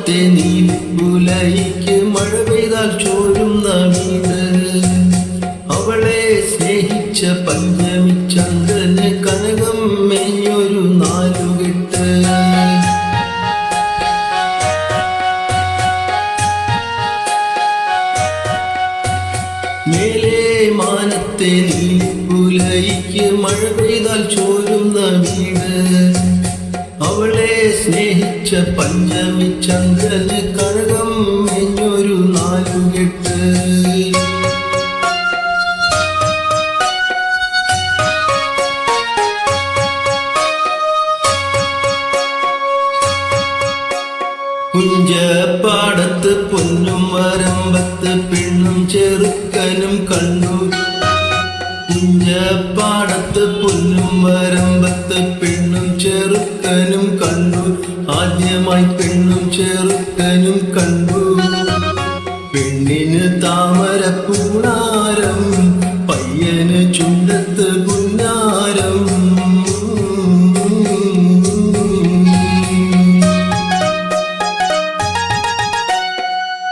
മാനത്തെ നീലിപ്പുലരിക്ക് മഴ പെയ്താൽ ചോരുന്ന വീട് അവളെ സ്നേഹിച്ച പഞ്ചമി ചന്ദ്രന് കനകം മേഞ്ഞൊരു നാലുകെട്ട് മേലെ മാനത്തെ നീലിപ്പുലരിക്ക് മഴ പെയ്താൽ ചോരുന്ന വീട് അവളെ സ്നേഹിച്ച പഞ്ചമി ചന്ദ്രന് കനകം മേഞ്ഞൊരു നാലുകെട്ട് കുഞ്ചപ്പാടത്ത് പൊന്നും വരമ്പത്ത് പെണ്ണും ചെറുക്കനും കണ്ടു കുഞ്ചപ്പാടത്ത് പൊന്നും വരമ്പത്ത് പെണ്ണും ചെറുക്കനും കണ്ടു ആദ്യമായി പെണ്ണും ചെറുക്കനും കണ്ടു പെണ്ണിന് താമര പൂണാരം പയ്യന് ചുണ്ടത്ത് പുന്നാരം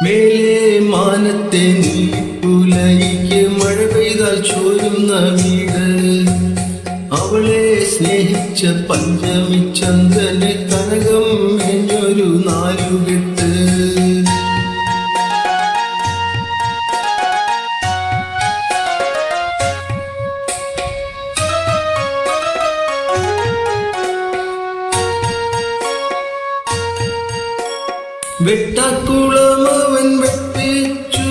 മേലെ മാനത്തെ നീലിപ്പുലരിക്ക് മഴ പെയ്താൽ ചോരുന്ന വീട് അവളെ സ്നേഹിച്ച പഞ്ചമി ചന്ദ്രന് കനകം മേഞ്ഞൊരു നാലുകെട്ട് വെട്ടാക്കുളം അവൻ വെട്ടിച്ചു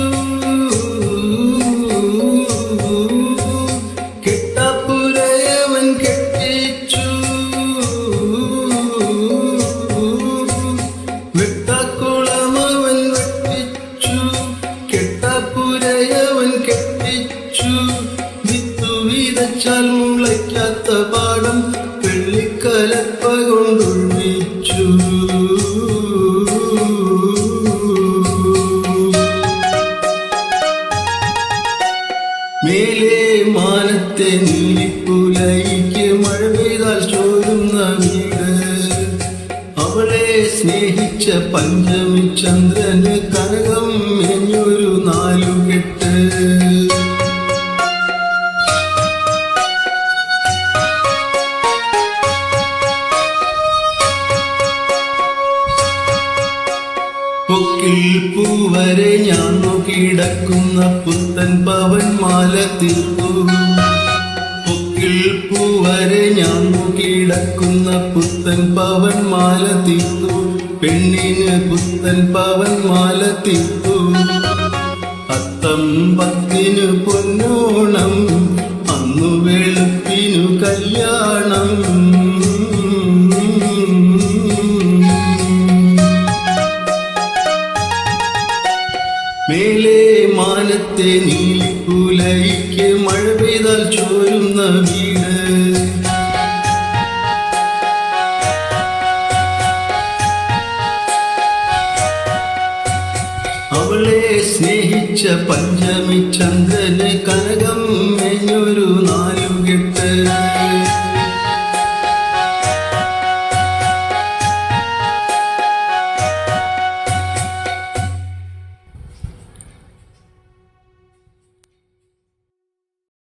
കെട്ടാപ്പുരയവൻ കെട്ടിച്ചു വെട്ടാക്കുളം അവൻ വെട്ടിച്ചു കെട്ടാപ്പുരയവൻ കെട്ടിച്ചു വിത്തു വിതച്ചാൽ മുളയ്ക്കാത്ത പാടം വെള്ളിക്കലപ്പ കൊണ്ടൊഴിച്ചു മേലെ മാനത്തെ നീലിപ്പുലരിക്ക് മഴ പെയ്താൽ ചോരുന്ന വീട് അവളെ സ്നേഹിച്ച പഞ്ചമി ചന്ദ്രന് കനകം മേഞ്ഞൊരു നാലുകെട്ട് പൊക്കിൽ പൂവരെ ഞാൻ നോക്കിടക്കുന്ന പുത്തൻ പവൻമാല തീർത്തു പൊക്കിൽ പൂവരെ ഞാൻ നോക്കിടക്കുന്ന പുത്തൻ പവൻമാല തീർത്തു പെണ്ണിന് പുത്തൻ പവൻമാല തീർത്തു അത്തം പത്തിനു പൊന്നോണം അന്നു വെളുപ്പിനു കല്യാണം മേലെ മാനത്തെ നീലിപ്പുലരിക്ക് മഴ പെയ്താൽ ചോരുന്ന വീട് അവളെ സ്നേഹിച്ച പഞ്ചമി ചന്ദ്രന് കനകം മേഞ്ഞൊരു നാലുകെട്ട്